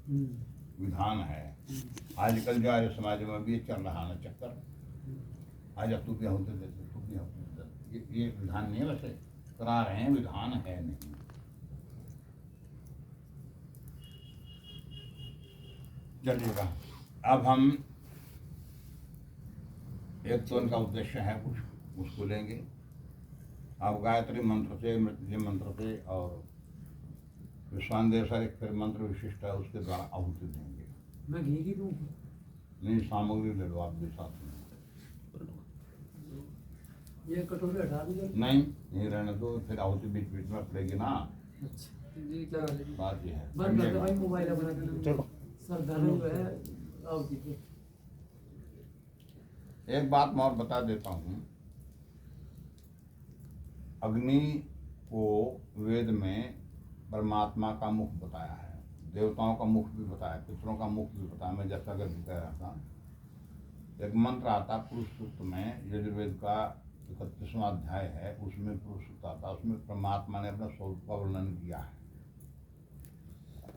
विधान है। आजकल जो आर्य समाज में भी चल रहा ना चक्कर, आज अब तू भी होते देते, तू भी होते देते, ये विधान नहीं है, वैसे करा रहे हैं, विधान है नहीं। चलिएगा, अब हम एक तो उनका उद्देश्य है कुछ, उसको लेंगे। आप गायत्री मंत्र से, मृत्युंजय मंत्र से और विश्वानदेश्वर एक फिर मंत्र विशिष्ट है, उसके द्वारा आहुति देंगे। मैं घी की दूं? नहीं, सामग्री ले लो आप भी साथ में। ये कटोरी हटा दीजिए। नहीं, नहीं रहने दो, फिर आहुति बीच बीच में पड़ेगी ना। अच्छा जी, क्या बात ये है। बंद कर दो भाई, मोबाइल बना के। चलो सर धर्म है आहुति के। एक बात मैं और बता देता हूँ, अग्नि को वेद में परमात्मा का मुख बताया है, देवताओं का मुख भी बताया, पितरों का मुख भी बताया। मैं जैसा अगर कह रहा था, एक मंत्र आता पुरुष सूक्त में, यजुर्वेद का 31वां अध्याय है, उसमें पुरुष सूक्त आता, उसमें परमात्मा ने अपना स्वरूप का वर्णन किया है।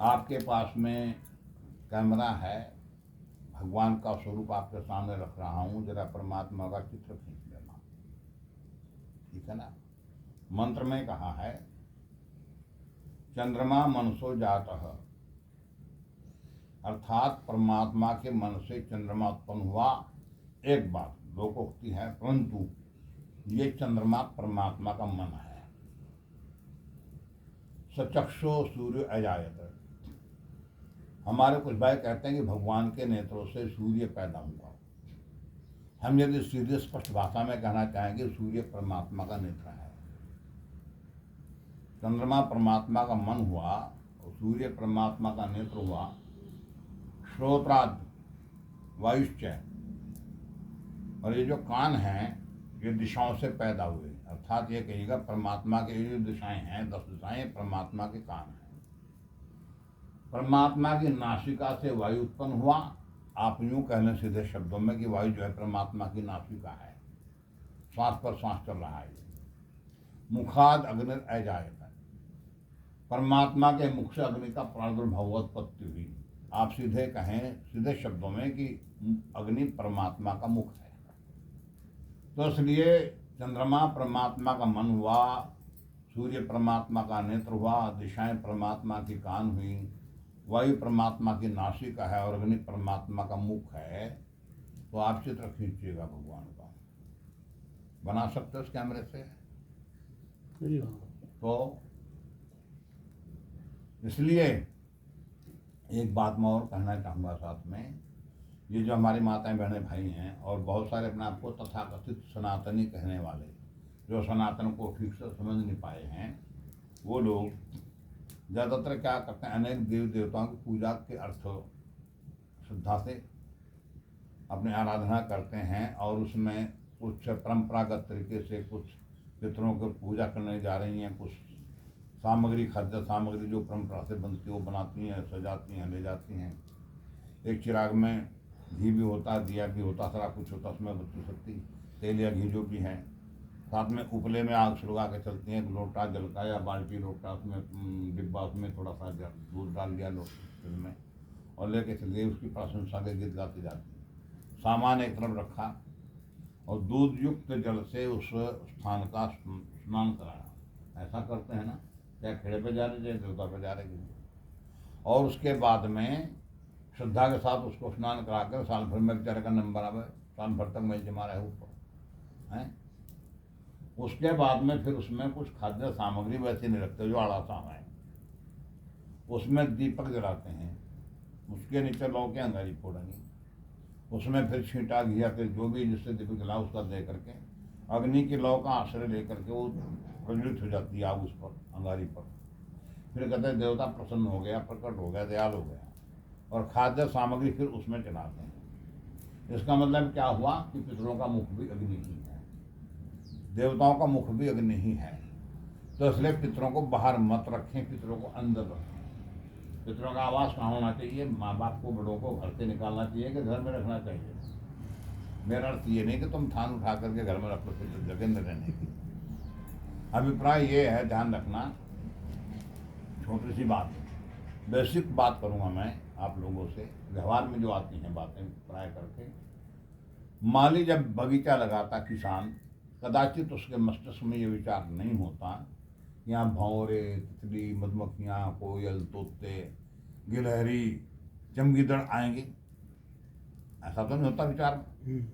आपके पास में कैमरा है, भगवान का स्वरूप आपके सामने रख रहा हूँ, जरा परमात्मा का चित्र खींच लेना, ठीक है ना। मंत्र में कहा है, चंद्रमा मनसो जातः, अर्थात परमात्मा के मन से चंद्रमा उत्पन्न हुआ। एक बात लोकोक्ति है, परंतु ये चंद्रमा परमात्मा का मन है। सचक्षो सूर्य अजायत, हमारे कुछ भाई कहते हैं कि भगवान के नेत्रों से सूर्य पैदा हुआ। हम यदि सीधे स्पष्ट भाषा में कहना चाहेंगे, सूर्य परमात्मा का नेत्र है, चंद्रमा परमात्मा का मन हुआ और सूर्य परमात्मा का नेत्र हुआ। श्रोत्राद वायुश्चय, और ये जो कान हैं ये दिशाओं से पैदा हुए, अर्थात ये कहिएगा परमात्मा के जो दिशाएं हैं, 10 दिशाएं परमात्मा के कान हैं। परमात्मा की नासिका से वायु उत्पन्न हुआ। आप यूं कह लें सीधे शब्दों में कि वायु जो है परमात्मा की नासिका है, श्वास पर श्वास चल रहा है। मुखाद अग्नि अजायत, परमात्मा के मुख से अग्नि का प्रादुर्भाव उत्पत्ति हुई। आप सीधे कहें, सीधे शब्दों में कि अग्नि परमात्मा का मुख है। तो इसलिए चंद्रमा परमात्मा का मन हुआ, सूर्य परमात्मा का नेत्र हुआ, दिशाएं परमात्मा की कान हुई, वायु परमात्मा की नासिका है और अग्नि परमात्मा का मुख है। तो आप चित्र खींचिएगा भगवान का, बना सकते हो उस कैमरे से। तो इसलिए एक बात मैं और कहना चाहूँगा साथ में, ये जो हमारी माताएं बहनें भाई हैं और बहुत सारे अपने आप को तथाकथित सनातनी कहने वाले, जो सनातन को ठीक से समझ नहीं पाए हैं, वो लोग ज़्यादातर क्या करते हैं, अनेक देव देवताओं की पूजा के अर्थ श्रद्धा से अपनी आराधना करते हैं और उसमें कुछ परंपरागत तरीके से कुछ पितरों की पूजा करने जा रही हैं, कुछ सामग्री, खाद्य सामग्री जो परंपरा से बनती है वो बनाती हैं, सजाती हैं, ले जाती हैं। एक चिराग में घी भी होता, दिया भी होता, सारा कुछ होता, उसमें बत्ती सत्ती तेल या घी जो भी है, साथ में उपले में आग सुलगा के चलती हैं। लोटा जल का या बाल्टी लोटा, उसमें डिब्बा, उसमें थोड़ा सा दूध डाल दिया लोटे में और लेके चल गई, उसकी प्रशंसा के गीत गाती जाती है। सामान एक तरफ रखा और दूध युक्त जल से उस स्थान का स्नान कराया। ऐसा करते हैं ना, चाहे खेड़े पे जा रहे, चाहे देवता पे जा रहे, और उसके बाद में श्रद्धा के साथ उसको स्नान करा कर साल भर में बेचारे का नंबर आवे, साल भर तक मैं जमा रहे ऊपर हैं। उसके बाद में फिर उसमें कुछ खाद्य सामग्री वैसे नहीं रखते जो आड़ासा है, उसमें दीपक जलाते हैं, उसके नीचे लौ के अंगारी फोड़ेंगे, उसमें फिर छींटा घिया के जो भी जिससे दीपक जला उसका दे करके अग्नि की लौ का आश्रय लेकर के वो प्रज्वलित हो जाती है आग उस पर, अंगारी पर। फिर कहते हैं देवता प्रसन्न हो गया, प्रकट हो गया, दयाल हो गया, और खाद्य सामग्री फिर उसमें चलाते हैं। इसका मतलब क्या हुआ कि पितरों का मुख भी अग्नि ही है, देवताओं का मुख भी अग्नि ही है। तो इसलिए पितरों को बाहर मत रखें, पितरों को अंदर रखें। पितरों का आवास कहाँ होना चाहिए? माँ बाप को, बड़ों को घर से निकालना चाहिए कि घर में रखना चाहिए? मेरा अर्थ ये नहीं कि तुम थान उठा करके घर में रख लो पितर जगह में रहने की। अभिप्राय ये है, ध्यान रखना, छोटी सी बात है, बेसिक बात करूँगा मैं आप लोगों से, व्यवहार में जो आती हैं बातें प्राय करके। माली जब बगीचा लगाता किसान, कदाचित उसके मस्तिष्क में ये विचार नहीं होता कि यहाँ भंवरे, तितली, मधुमक्खियाँ, कोयल, तोते, गिलहरी, चमगीदड़ आएंगे, ऐसा तो नहीं होता विचार में।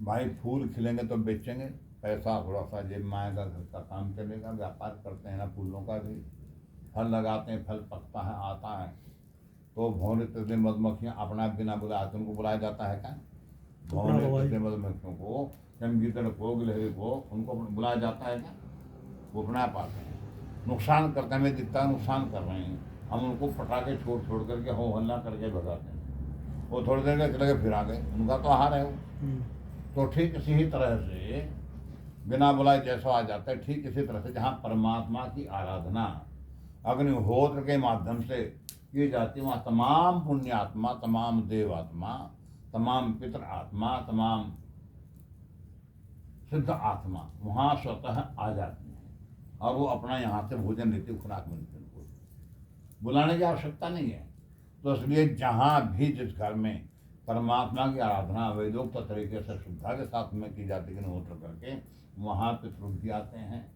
भाई फूल खिलेंगे तो बेचेंगे, पैसा थोड़ा सा जेब में आएगा, घर का काम चलेगा, व्यापार करते हैं ना फूलों का भी। फल लगाते हैं, फल पकता है, आता है, तो भौरे तितली मधुमक्खियाँ अपना बिना बुलाए, तो उनको बुलाया जाता है क्या? भौरे तितली मधुमक्खियों को, चमगीदड़ को, गिलहरी को, उनको बुलाया जाता है क्या? वो अपना पाते हैं, नुकसान करते हमें दिखता है नुकसान कर रहे हैं, हम उनको पटाखे छोड़ छोड़ करके हो हल्ला करके भगाते हैं, वो थोड़ी देर के चले गए फिर आ गए, उनका तो आहार है वो। तो ठीक इसी ही तरह से बिना बुलाए जैसा आ जाता है, ठीक इसी तरह से जहाँ परमात्मा की आराधना अग्निहोत्र के माध्यम से की जाती है, वहाँ तमाम पुण्यात्मा, तमाम देवात्मा, तमाम पितृ आत्मा, तमाम सिद्ध आत्मा वहाँ स्वतः आ जाती हैं और वो अपना यहाँ से भोजन लेती, खुराक मिलती है, उनको बुलाने की आवश्यकता नहीं है। तो इसलिए जहाँ भी जिस घर में परमात्मा की आराधना वेदोक्त तरीके से श्रद्धा के साथ में की जाती है अग्निहोत्र करके, वहाँ पितृ भी आते हैं,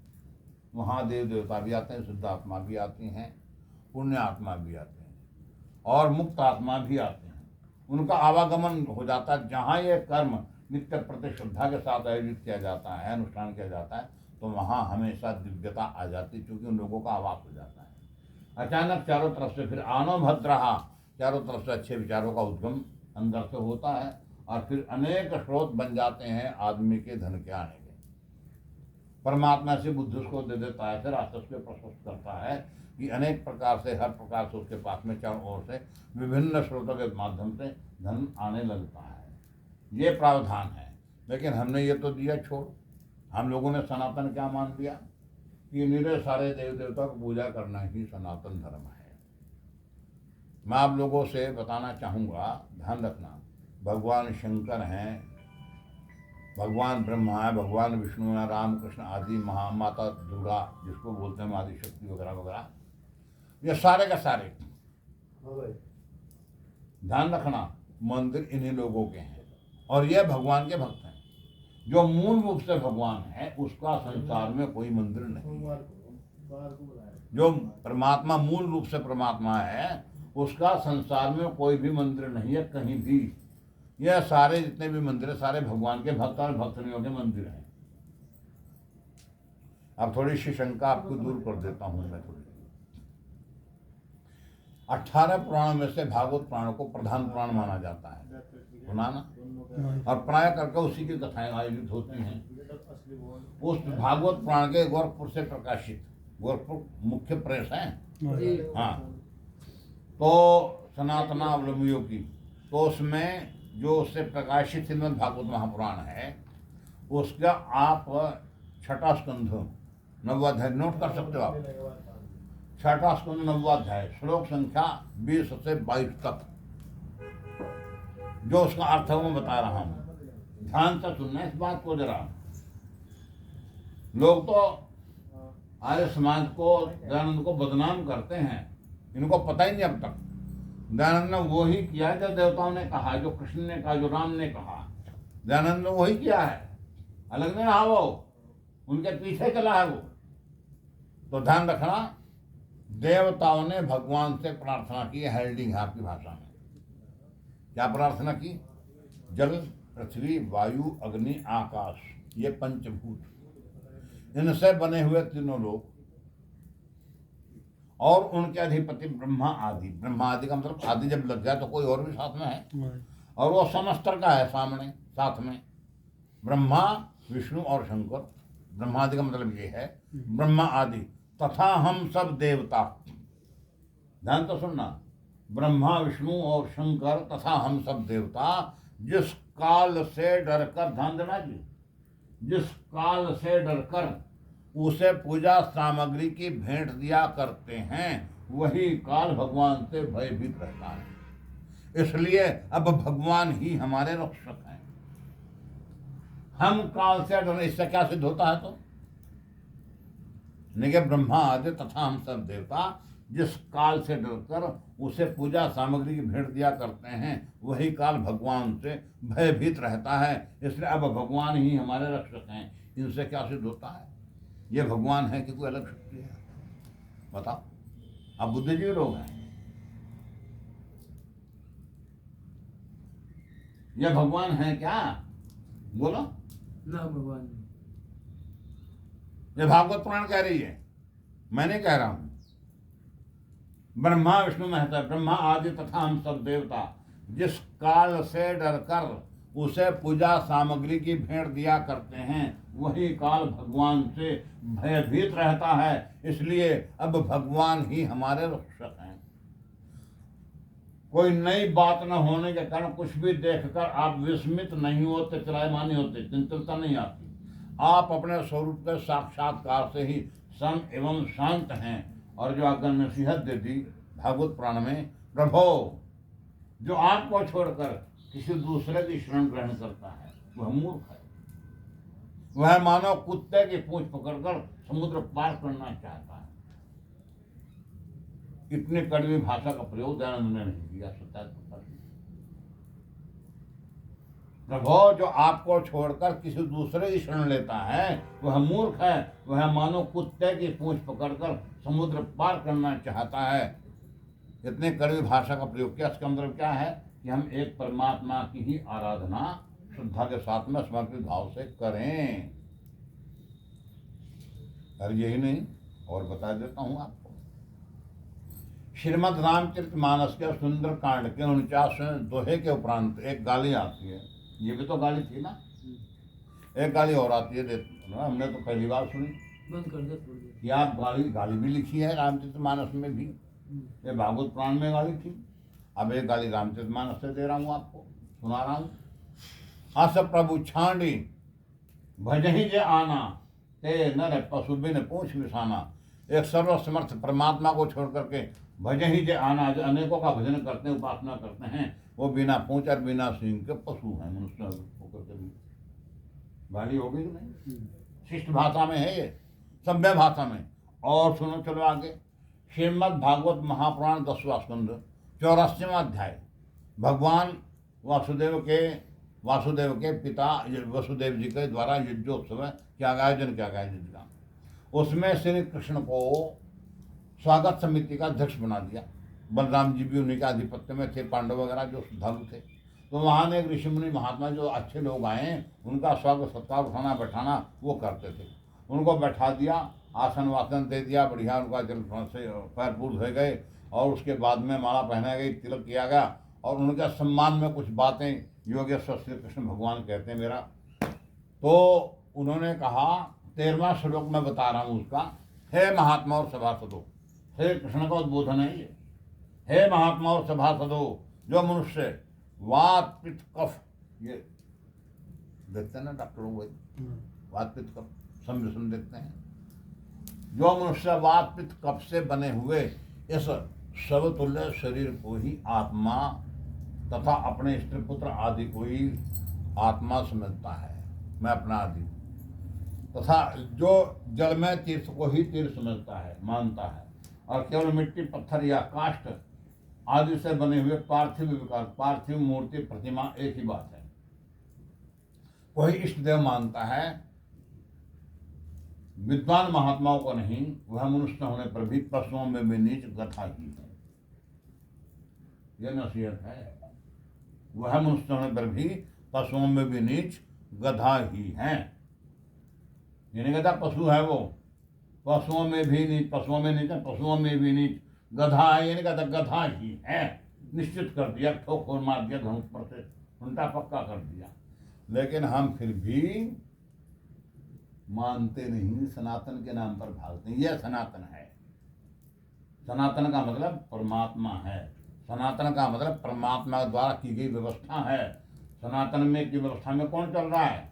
वहाँ देव देवता भी आते हैं, शुद्ध आत्मा भी आती हैं, पुण्य आत्मा भी आते हैं और मुक्त आत्मा भी आते हैं। उनका आवागमन हो जाता है। जहाँ ये कर्म नित्य प्रति श्रद्धा के साथ आयोजित किया जाता है, अनुष्ठान किया जाता है, तो वहाँ हमेशा दिव्यता आ जाती है, क्योंकि उन लोगों का आवास हो जाता है। अचानक चारों तरफ से फिर आनो भद्रहा, चारों तरफ से अच्छे विचारों का उद्गम अंदर से होता है और फिर अनेक स्रोत बन जाते हैं आदमी के धन के आने के। परमात्मा से बुद्धि उसको दे देता है, फिर रास्ते पे प्रशस्त करता है कि अनेक प्रकार से, हर प्रकार से उसके पास में चारों ओर से विभिन्न स्रोतों के माध्यम से धन आने लगता है। ये प्रावधान है। लेकिन हमने ये तो दिया छोड़, हम लोगों ने सनातन क्या मान लिया कि निरे सारे देव देवता को पूजा करना ही सनातन धर्म है। मैं आप लोगों से बताना चाहूँगा, ध्यान रखना, भगवान शंकर हैं, भगवान ब्रह्मा है, भगवान विष्णु है, राम कृष्ण आदि, माता दुर्गा जिसको बोलते हैं आदि शक्ति वगैरह वगैरह, ये सारे का सारे ध्यान रखना मंदिर इन्हीं लोगों के हैं और ये भगवान के भक्त हैं। जो मूल रूप से भगवान है उसका संसार में कोई मंदिर नहीं। जो परमात्मा मूल रूप से परमात्मा है उसका संसार में कोई भी मंदिर नहीं है कहीं भी। यह सारे जितने भी मंदिर है सारे भगवान के भक्त और भक्तनियों के मंदिर हैं। अब थोड़ी सी शंका आपको दूर कर देता हूं मैं थोड़ी। 18 पुराणों में से भागवत पुराण को प्रधान पुराण माना जाता है, सुना ना? और प्राय करके उसी की कथाएं आयोजित होती हैं। उस भागवत पुराण के गोरखपुर से प्रकाशित, गोरखपुर मुख्य प्रेस है, हाँ, तो सनातनावलंबियों की, तो उसमें जो उससे प्रकाशित श्रीमद् भागवत महापुराण है उसका आप 6वां स्कंध 9वां अध्याय नोट कर सकते हो आप। 6वां स्कंध 9वां अध्याय श्लोक संख्या 20 से 22 तक जो उसका अर्थ है वो मैं बता रहा हूँ, ध्यान से सुनना इस बात को जरा। लोग तो आर्य समाज को, दयानंद को बदनाम करते हैं, इनको पता ही नहीं अब तक। दयानंद ने वही किया जो देवताओं ने कहा, जो कृष्ण ने कहा, जो राम ने कहा, दयानंद ने वही किया है, अलग नहीं रहा वो, उनके पीछे चला है वो। तो ध्यान रखना, देवताओं ने भगवान से प्रार्थना की, हेल्डिंग है आपकी भाषा में। क्या प्रार्थना की? जल, पृथ्वी, वायु, अग्नि, आकाश, ये पंचभूत, इनसे बने हुए तीनों लोग और उनके अधिपति ब्रह्मा आदि। ब्रह्मा आदि का मतलब आदि जब लग जाए तो कोई और भी साथ में है, और वो समस्तर का है सामने साथ में, ब्रह्मा, विष्णु और शंकर। ब्रह्मा आदि का मतलब ये है ब्रह्मा आदि तथा हम सब देवता। ध्यान तो सुनना, ब्रह्मा, विष्णु और शंकर तथा हम सब देवता जिस काल से डरकर, ध्यान देना जी, जिस काल से डरकर उसे पूजा सामग्री की भेंट दिया करते हैं वही काल भगवान से भयभीत रहता है। इसलिए अब भगवान ही हमारे रक्षक हैं। हम काल से डर, इससे क्या सिद्ध होता है? तो निके ब्रह्मा आदि तथा हम सब देवता जिस काल से डरकर उसे पूजा सामग्री की भेंट दिया करते हैं वही काल भगवान से भयभीत रहता है। इसलिए अब भगवान ही हमारे रक्षक हैं। इनसे क्या सिद्ध होता है? ये भगवान है कि कोई अलग शक्ति है? बताओ। अब बुद्धिजीवी लोग हैं, ये भगवान है क्या? बोलो। ना भगवान नहीं। ये भागवत पुराण कह रही है, मैं नहीं कह रहा हूं। ब्रह्मा विष्णु महता, ब्रह्मा आदि तथा हम सब देवता जिस काल से डरकर उसे पूजा सामग्री की भेंट दिया करते हैं वही काल भगवान से भयभीत रहता है। इसलिए अब भगवान ही हमारे रक्षक हैं। कोई नई बात न होने के कारण कुछ भी देखकर आप विस्मित नहीं होते, त्रायमानी होते, चंचलता नहीं आती। आप अपने स्वरूप के साक्षात्कार से ही सम एवं शांत हैं। और जो आज्ञा नसीहत दे दी भागवत पुराण में, प्रभो जो आपको छोड़कर किसी दूसरे की शरण ग्रहण करता है वह मूर्ख है। वह मानो कुत्ते की पूंछ पकड़कर समुद्र पार करना चाहता है। इतनी कड़वी भाषा का प्रयोग दयानंद ने नहीं किया। प्रभु जो आपको छोड़कर किसी दूसरे की शरण लेता है वह मूर्ख है। वह मानो कुत्ते की पूंछ पकड़कर समुद्र पार करना चाहता है। इतने कड़वी भाषा का प्रयोग किया। इसका मतलब क्या है कि हम एक परमात्मा की ही आराधना श्रद्धा के साथ में समर्पित भाव से करें। और यही नहीं, और बता देता हूं आपको। श्रीमद् रामचरितमानस के सुंदर कांड के 49वें दोहे के उपरांत एक गाली आती है। ये भी तो गाली थी ना। एक गाली और आती है, हमने तो पहली बार सुनी। बंद कर दे थोड़ी देर। क्या गाली भी लिखी है रामचरितमानस में भी। ये भागवत पुराण में गाली थी। अब एक गाली रामचरितमानस से दे रहा हूँ, आपको सुना रहा हूँ। अस प्रभु छांडी भजहि जे आना ते नर पशु बिन पूछ मिसाना। एक सर्वसमर्थ परमात्मा को छोड़ करके भजहि जे आना, जो अनेकों का भजन करते हैं, उपासना करते हैं, वो बिना पूंछ और बिना सींग के पशु हैं। मनुष्य होकर के भी गाली होगी कि नहीं? शिष्ट भाषा में है ये, सभ्य भाषा में। और सुनो, चलो आगे। श्रीमद् भागवत महापुराण 10वां स्कंद 84वां अध्याय। भगवान वासुदेव के पिता वसुदेव जी के द्वारा युद्धोत्सव क्या आयोजन किया गया युद्ध का। उसमें श्री कृष्ण को स्वागत समिति का अध्यक्ष बना दिया। बलराम जी भी उन्हीं के आधिपत्य में थे, पांडव वगैरह जो श्रद्धालु थे। तो वहाँ ने ऋषि मुनि महात्मा जो अच्छे लोग आए उनका स्वागत सत्कार उठाना बैठाना वो करते थे। उनको बैठा दिया, आसन वासन दे दिया, बढ़िया उनका जल से पैर पूर धोए गए और उसके बाद में माला पहनाई गई, तिलक किया गया। और उनके सम्मान में कुछ बातें योगेश्वर श्री कृष्ण भगवान कहते हैं मेरा। तो उन्होंने कहा, 13वां श्लोक में बता रहा हूँ उसका। हे महात्मा और सभासदों, श्री कृष्ण का उद्बोधन है ये। हे महात्मा और सभासदों, जो मनुष्य वात पित्त कफ, ये देखते हैं ना डॉक्टर लोग, वात पित्त कफ संविषम देखते हैं। जो मनुष्य वात पित्त कफ से बने हुए इस सर्वतुल्य शरीर को ही आत्मा तथा अपने स्त्री पुत्र आदि को ही आत्मा समझता है, मैं अपना आदि, तथा जो जल में तीर्थ को ही तीर्थ समझता है, मानता है, और केवल मिट्टी पत्थर या काष्ठ आदि से बने हुए पार्थिव विकार, पार्थिव मूर्ति प्रतिमा एक ही बात है। कोई इष्ट देव मानता है, विद्वान महात्माओं को नहीं, वह मनुष्य होने पर भी पशुओं में भी नीच गधा ही है। यह नसीहत है। वह मनुष्य होने पर भी पशुओं में भी नीच गधा ही है। ये नहीं कहता पशु है वो, पशुओं में भी नीच, पशुओं में नीच, पशुओं में भी नीच गधा है। ये नहीं कहता गधा ही है। निश्चित कर दिया, ठोक और मार दिया, धनुष पर से उल्टा पक्का कर दिया। लेकिन हम फिर भी मानते नहीं, सनातन के नाम पर भागते हैं। यह सनातन है। सनातन का मतलब परमात्मा है। सनातन का मतलब परमात्मा द्वारा की गई व्यवस्था है। सनातन में की व्यवस्था में कौन चल रहा है?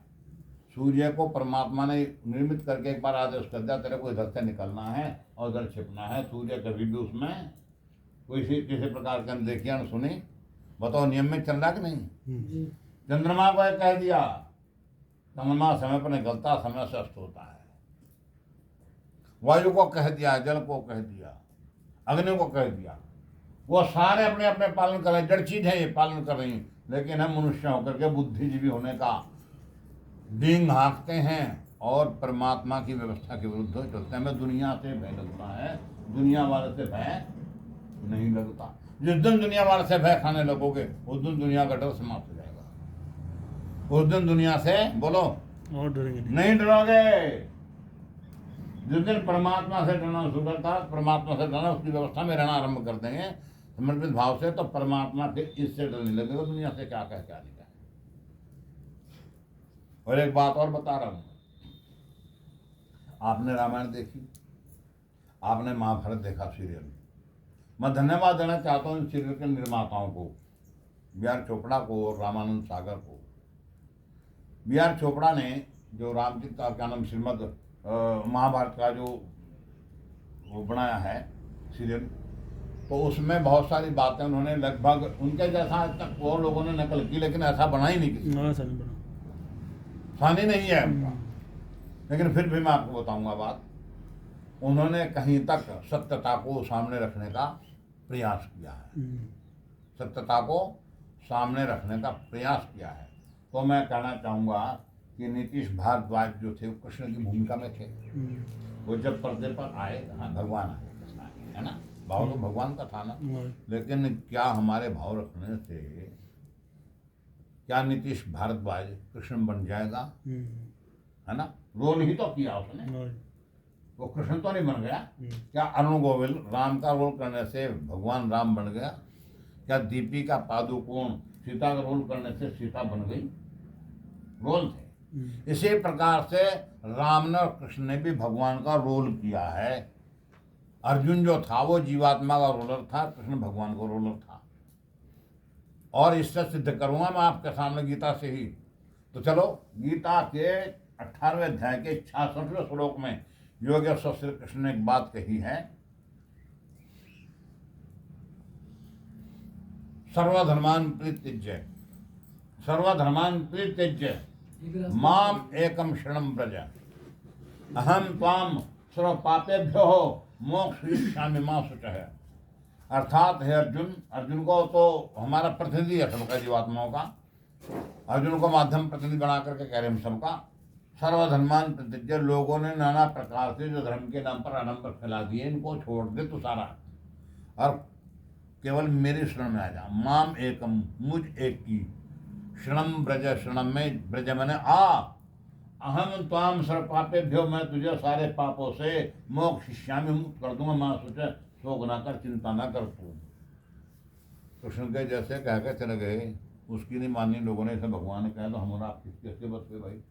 सूर्य को परमात्मा ने निर्मित करके एक बार आदेश कर दिया, तेरे को इधर से निकलना है और इधर छिपना है। सूर्य कभी भी उसमें किसी प्रकार के देखिए न सुनी, बताओ नियम में चल रहा कि नहीं? चंद्रमा को कह दिया, चंद्रमा समय पर निकलता, समय से अस्त होता है। वायु को कह दिया, जल को कह दिया, अग्नि को कह दिया। वो सारे अपने अपने पालन कर रहे हैं, जड़ चीज है ये, पालन कर रही हैं, लेकिन हम मनुष्य होकर के बुद्धिजीवी होने का डींग हाँकते हैं और परमात्मा की व्यवस्था के विरुद्ध चलते हैं। हमें दुनिया से भय लगता है, दुनिया वाले से भय नहीं लगता। जिस दिन दुनिया वाले से भय खाने लगोगे उस दिन दुनिया का डर समाप्त हो जाएगा। उस दिन दुनिया से बोलो और डरेंगे नहीं डरोगे। जिस दिन परमात्मा से डरना शुरू करता है, परमात्मा से डरना, उसकी व्यवस्था में रहना आरंभ कर देंगे समर्पित भाव से, तो परमात्मा फिर इससे डरने लगेगा दुनिया से क्या कह क्या नहीं कहे। और एक बात और बता रहा हूं, आपने रामायण देखी, आपने महाभारत देखा सीरियल। मैं धन्यवाद देना चाहता हूँ सीरियल के निर्माताओं को, बी आर चोपड़ा को और रामानंद सागर को। बी आर चोपड़ा ने जो रामचरित का क्या नाम श्रीमद महाभारत का जो वो बनाया है सीरियल, तो उसमें बहुत सारी बातें उन्होंने लगभग उनके जैसा आज तक और लोगों ने नकल की, लेकिन ऐसा बना ही नहीं किसी ने। सानी बना सानी नहीं है उनका। लेकिन फिर भी मैं आपको बताऊंगा बात, उन्होंने कहीं तक सत्यता को सामने रखने का प्रयास किया है, सत्यता को सामने रखने का प्रयास किया है। तो मैं कहना चाहूँगा कि नीतीश भारद्वाज जो थे वो कृष्ण की भूमिका में थे। वो जब पर्दे पर आए, हाँ भगवान आए, कृष्ण आए, है ना, भाव तो भगवान का था ना। लेकिन क्या हमारे भाव रखने से क्या नीतीश भारद्वाज कृष्ण बन जाएगा? है ना, रोल ही तो किया उसने, वो कृष्ण तो नहीं बन गया। क्या अरुण गोविल राम का रोल करने से भगवान राम बन गया? क्या दीपिका पादुकोण सीता का रोल करने से सीता बन गई? रोल थे। इसी प्रकार से राम ने और कृष्ण ने भी भगवान का रोल किया है। अर्जुन जो था वो जीवात्मा का रोलर था, कृष्ण भगवान का रोलर था। और इससे सिद्ध करूंगा मैं आपके सामने गीता से ही। तो चलो गीता के 18वें अध्याय के 66वें श्लोक में योगेश्वर श्री कृष्ण ने एक बात कही है, सर्वधर्मान परित्यज्य, सर्वधर्मान परित्यज्य माम एकम शरणम व्रज अहम त्वाम सर्व पापेभ्यो मोक्षयिष्यामि मा शुचः। अर्थात है अर्जुन, अर्जुन को तो हमारा प्रतिनिधि है सबका, जीवात्माओं का, अर्जुन को माध्यम प्रतिनिधि बना करके कह रहे हम सबका। सर्वधर्मान प्रतिज्ञ, लोगों ने नाना प्रकार से जो धर्म के नाम पर आडंबर फैला दिए, इनको छोड़ दे तू सारा और केवल मेरे शरण में आ जा। माम एकम, मुझ एक की, शरणम ब्रज, शरणम में ब्रज मैंने आ, अहम त्वाम सर्व पापेभ्यो, मैं तुझे सारे पापों से मोक्षयिष्यामि, मुक्त कर दूंगा। मां सोचे शोक ना कर, चिंता ना कर तू। कृष्ण के जैसे कह के चले गए, उसकी नहीं मानी लोगों ने, इसे भगवान ने कहा तो हमारा आप किसके बस पे भाई,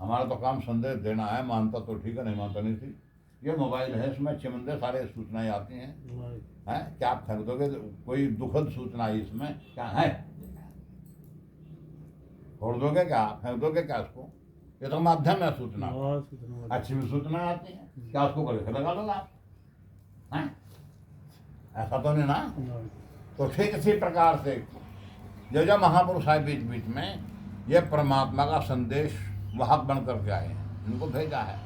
हमारा तो काम संदेश देना है, मानता तो ठीक है, नहीं मानता नहीं थी। ये मोबाइल है, इसमें चिमंदे सारे सूचनाएं आती हैं, हैं क्या आप फेंक दोगे? कोई दुखद सूचना आई इसमें क्या है? छोड़ दोगे क्या, फेंक दोगे क्या इसको? ये तो माध्यम है सूचना, अच्छी भी सूचना आती है, क्या उसको गले से लगा दोगे आप? हैं? ऐसा तो नहीं ना। तो ठीक इसी प्रकार से जो जो महापुरुष आए बीच बीच में, ये परमात्मा का संदेश वाहक बन करके आए हैं, इनको भेजा है।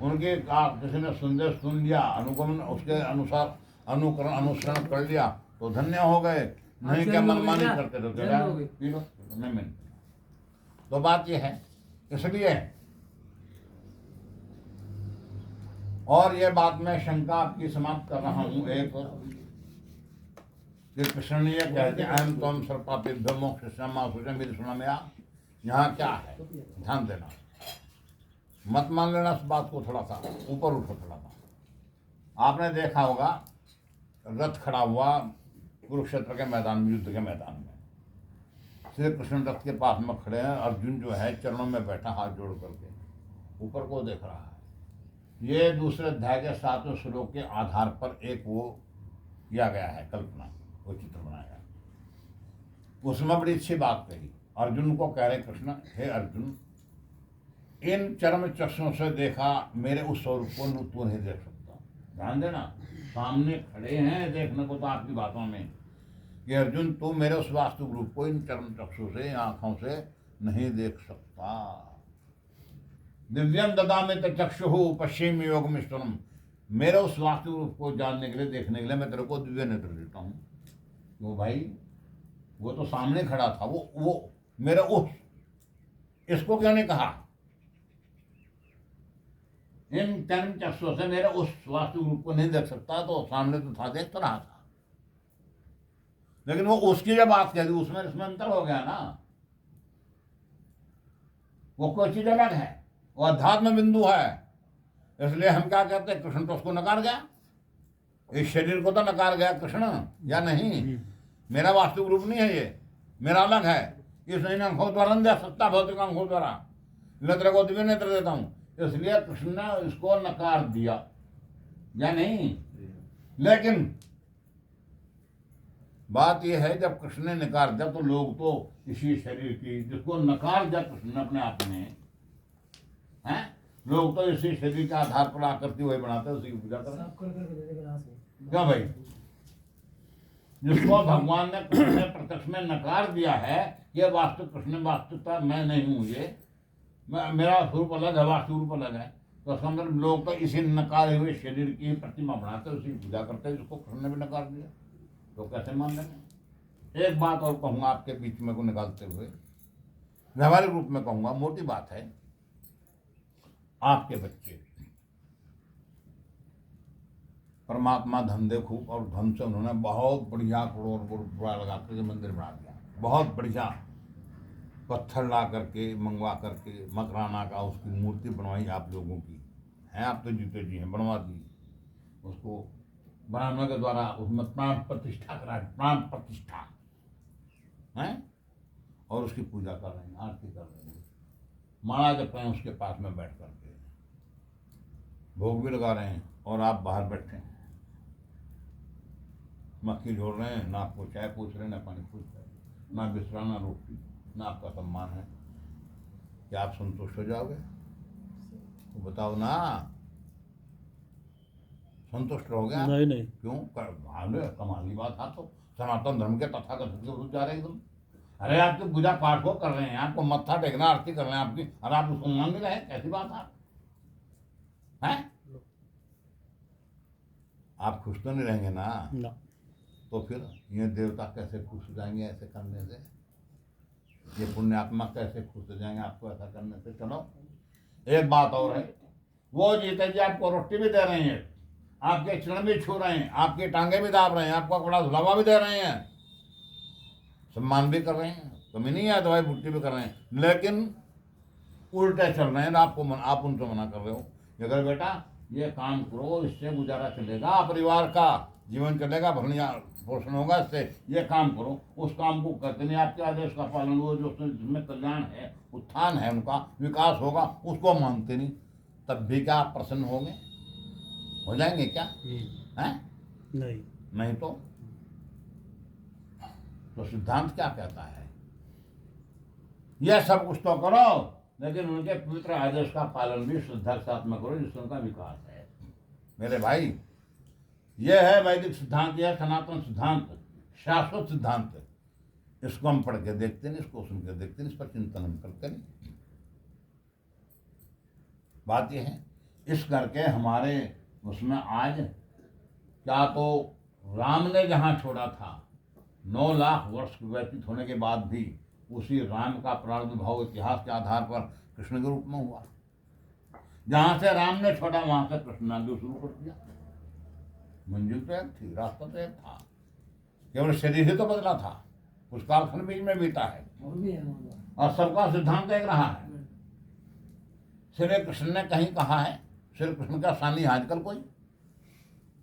उनके किसी ने संदेश सुन लिया, अनुगमन उसके अनुसार अनुकरण अनुसरण कर लिया तो धन्य हो गए, नहीं क्या मनमानी करते तो पी लो नहीं मिल। तो बात यह है, इसलिए और ये बात मैं शंका आपकी समाप्त कर रहा हूं एक, कि कृष्ण ने यह कहते अहम त्वम सर्व पापेभ्यो मोक्षयिष्यामि मा शुचः, मेरी सुना में यहाँ क्या है ध्यान देना, मत मान लेना इस बात को, थोड़ा सा ऊपर उठो थोड़ा सा। आपने देखा होगा रथ खड़ा हुआ कुरुक्षेत्र के मैदान में, युद्ध के मैदान में, श्री कृष्ण रथ के पास में खड़े हैं, अर्जुन जो है चरणों में बैठा हाथ जोड़ करके ऊपर को देख रहा है। ये दूसरे अध्याय के 7वें श्लोक के आधार पर एक वो किया गया है, कल्पना, वो चित्र बनाया। उसमें बड़ी अच्छी बात कही, अर्जुन को कह रहे कृष्ण, हे अर्जुन, इन चरम चक्षुओं से देखा मेरे उस स्वरूप को तू नहीं देख सकता। ध्यान देना, सामने खड़े हैं देखने को तो आपकी बातों में, कि अर्जुन तू मेरे उस वास्तविक रूप को इन चरम चक्षु से, आंखों से नहीं देख सकता। दिव्यम ददामि ते चक्षुः पश्येमि योगमीश्वरम, मेरे उस वास्तविक रूप को जानने के लिए, देखने के लिए मैं तेरे को दिव्य नेत्र देता हूँ। वो भाई वो तो सामने खड़ा था, वो मेरा उस, इसको क्यों नहीं कहा? इन चरण चक्षुओं से मेरे उस वास्तविक रूप को नहीं देख सकता, तो सामने तो था, देख तो रहा था, लेकिन वो उसकी जब बात कह दी उसमें इसमें अंतर हो गया ना। वो कोई चीज अलग है, वो अध्यात्म बिंदु है। इसलिए हम क्या कहते हैं, कृष्ण तो उसको नकार गया, इस शरीर को तो नकार गया कृष्ण, या नहीं? मेरा वास्तविक रूप नहीं है ये, मेरा अलग है। इस इन अंकों द्वारा नहीं देख सकता, भौतिक अंकों द्वारा। नेत्र को दिव्य नेत्र देता हूं, इसलिए कृष्ण ने इसको नकार दिया, या नहीं? लेकिन बात यह है, जब कृष्ण ने नकार दिया तो लोग तो इसी शरीर की, जिसको नकार दिया कृष्ण ने अपने आप में, हैं, लोग तो इसी शरीर के आधार पर आकृति वही बनाते हैं, उसी की पूजा करते हैं। क्या भाई? जिसको भगवान ने कृष्ण ने प्रत्यक्ष में नकार दिया है, ये वास्तु कृष्ण वास्तुता मैं नहीं हूँ, ये मेरा स्वरूप अलग है, वास्तु रूप अलग है। तो उसका मतलब लोग तो इसी नकारे हुए शरीर की प्रतिमा बनाते, उसी की पूजा करते हैं, जिसको कृष्ण ने भी नकार दिया, तो कैसे मान लेंगे? एक बात और कहूँगा आपके बीच में को निकालते हुए, व्यवहारिक रूप में कहूँगा, मोटी बात है। आपके बच्चे परमात्मा धन दे खूब, और धन से उन्होंने बहुत बढ़िया करोड़ रुपया लगा करके मंदिर बना दिया, बहुत बढ़िया पत्थर ला करके मंगवा करके मकराना का उसकी मूर्ति बनवाई आप लोगों की हैं, आप तो जीते जी हैं, बनवा दी। उसको बनाने के द्वारा उसमें प्राण प्रतिष्ठा करा, प्राण प्रतिष्ठा है, और उसकी पूजा कर रहे हैं, आरती कर रहे हैं, माला जप रहे हैं उसके पास में बैठ करके, भोग भी लगा रहे हैं, और आप बाहर बैठे हैं, मक्खी झोल रहे हैं, ना आपको चाय पूछ रहे हैं, ना पानी पूछ रहे हैं, ना बिस्तरा, ना रोटी, ना आपका सम्मान है। क्या आप संतुष्ट हो जाओगे? तो बताओ ना, संतुष्ट हो गया? नहीं। क्यों? कमाल की बात। आप तो सनातन धर्म के तथाकथित के विरुद्ध जा रहे एकदम। अरे आपकी पूजा पाठ को कर रहे हैं, आपको मत्था टेकना, आरती कर रहे हैं आपकी, और आप उसको मान रहे हैं, कैसी बात है? आप खुश तो नहीं रहेंगे ना? तो फिर ये देवता कैसे खुश हो जाएंगे ऐसे करने से? ये पुण्यात्मा कैसे खुश हो जाएंगे आपको ऐसा करने से? चलो एक बात और है, वो जीते जी आपको रोटी भी दे रहे हैं, आपके चरण भी छू रहे हैं, आपकी टांगे भी दाब रहे हैं, आपका कपड़ा धुलावा भी दे रहे हैं, सम्मान भी कर रहे हैं, कमी नहीं है, दवाई बुट्टी भी कर रहे हैं, लेकिन उल्टे चल रहे हैं, आप उनसे मना कर रहे हो। अगर बेटा ये काम करो, इससे गुजारा चलेगा, परिवार का जीवन चलेगा, भरण पोषण होगा इससे, ये काम करो, उस काम को करते नहीं, आपके आदेश का पालन हो, जो जिसमें कल्याण है, उत्थान है, उनका विकास होगा, उसको मानते नहीं, तब भी क्या आप प्रसन्न होंगे? हो जाएंगे क्या? हैं? नहीं तो सिद्धांत क्या कहता है? यह सब कुछ तो करो, लेकिन उनके पवित्र आदेश का पालन भी श्रद्धा के साथ में करो, जिससे उनका विकास है। मेरे भाई, यह है वैदिक सिद्धांत, यह सनातन सिद्धांत, शाश्वत सिद्धांत। इसको हम पढ़ के देखते नहीं, इसको सुन के देखते नहीं, इस पर चिंतन हम करते नहीं। बात यह है, इस करके हमारे उसमें आज क्या तो राम ने जहाँ छोड़ा था, 9 लाख वर्ष व्यतीत होने के बाद भी उसी राम का प्रादुर्भाव इतिहास के आधार पर कृष्ण के रूप में हुआ। जहाँ से राम ने छोड़ा वहाँ से कृष्ण ने शुरू कर दिया। मंजिल तो एक थी, रास्ता तो एक था, केवल शरीर ही तो बदला था, कुछ कालखंड बीच में बीता है, और सबका सिद्धांत एक रहा है। श्री कृष्ण ने कहीं कहा है, श्री कृष्ण का सानी आजकल कोई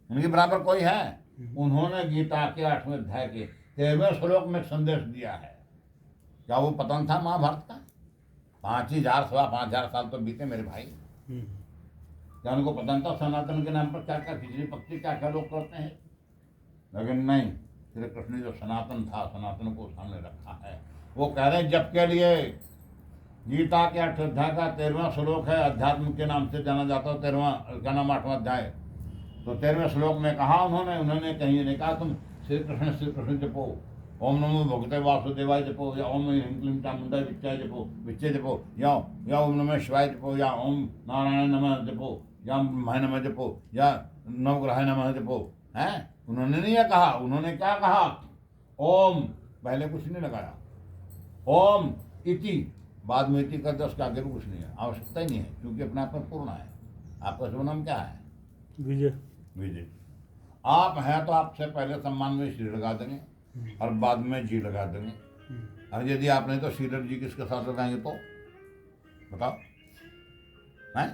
उनके बराबर कोई है? उन्होंने गीता के 8वें अध्याय के 13वें श्लोक में संदेश दिया है। क्या वो पतन था महाभारत का? 5,000 सवा 5,000 साल तो बीते मेरे भाई। क्या उनको पतन था सनातन के नाम पर क्या क्या खिचड़ी पक्की क्या क्या लोग करते हैं? लेकिन नहीं, श्री कृष्ण ने जो सनातन था, सनातन को सामने रखा है। वो कह रहे हैं जब के लिए गीता के 8 अध्याय का 13वां श्लोक है, अध्यात्म के नाम से जाना जाता है, 13वां का नाम 8वां अध्याय। तो 13वें श्लोक में कहा उन्होंने कहीं नहीं कहा तुम श्री कृष्ण जपो, ओम नमो भगवते वासुदेवाय जपो, या ओम ह्रीं क्लीं चामुंडा विच्चे जपो, या ओम नमः शिवाय जपो, या ओम नारायण नमः जपो, या ब्रह्माय नमः जपो, या नवग्रह नमः जपो, हैं? उन्होंने नहीं ये कहा, उन्होंने क्या कहा? ओम, पहले कुछ नहीं लगाया, ओम इति, बाद में इति कर दो, उसके आगे भी कुछ नहीं है, आवश्यकता ही नहीं है, क्योंकि अपने आप में पूर्ण है। आपका शुभ नाम क्या है? विजय। विजय। आप हैं तो आपसे पहले सम्मान में श्री लगा देंगे और बाद में जी लगा देंगे। और यदि आप नहीं तो श्रीधर जी किसके साथ लगाएंगे तो बताओ, हैं?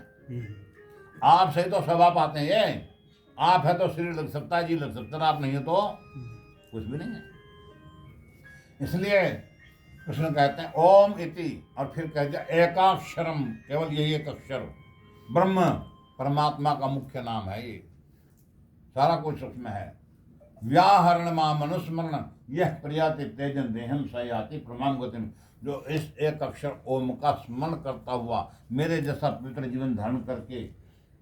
आप से तो सब आप आते हैं, ये आप है तो श्री लग सकता है, जी लग सकता है, आप नहीं है तो कुछ भी नहीं है। इसलिए कृष्ण कहते हैं ओम इति, और फिर कहते हैं एकाक्षरम, केवल यही एक अक्षर, ब्रह्म, परमात्मा का मुख्य नाम है ये, सारा कुछ उसमें है। व्याहरण मा मनुस्मरण यह प्रयाति तेजन देहम सयाति प्रमाण गतिम, जो इस एक अक्षर ओम का स्मरण करता हुआ मेरे जैसा पवित्र जीवन धारण करके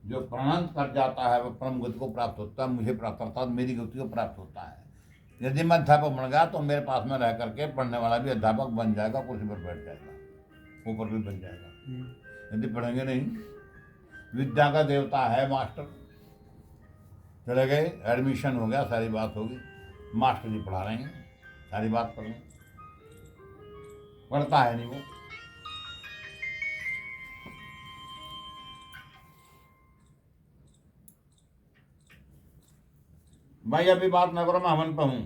जो प्रणंत कर जाता है, वह परम गति को प्राप्त होता है, मुझे प्राप्त करता है, मेरी गति को प्राप्त होता है। यदि मैं अध्यापक बन गया तो मेरे पास में रह करके पढ़ने वाला भी अध्यापक बन जाएगा, कुर्सी पर बैठ जाएगा, ऊपर भी बन जाएगा। यदि पढ़ेंगे नहीं, विद्या का देवता है मास्टर, चले गए, एडमिशन हो गया, सारी बात होगी, मास्टर जी पढ़ा रहे हैं, सारी बात कर रहे हैं, पढ़ता है नहीं वो। भाई अभी बात न करो, मैं हवन पे हूँ।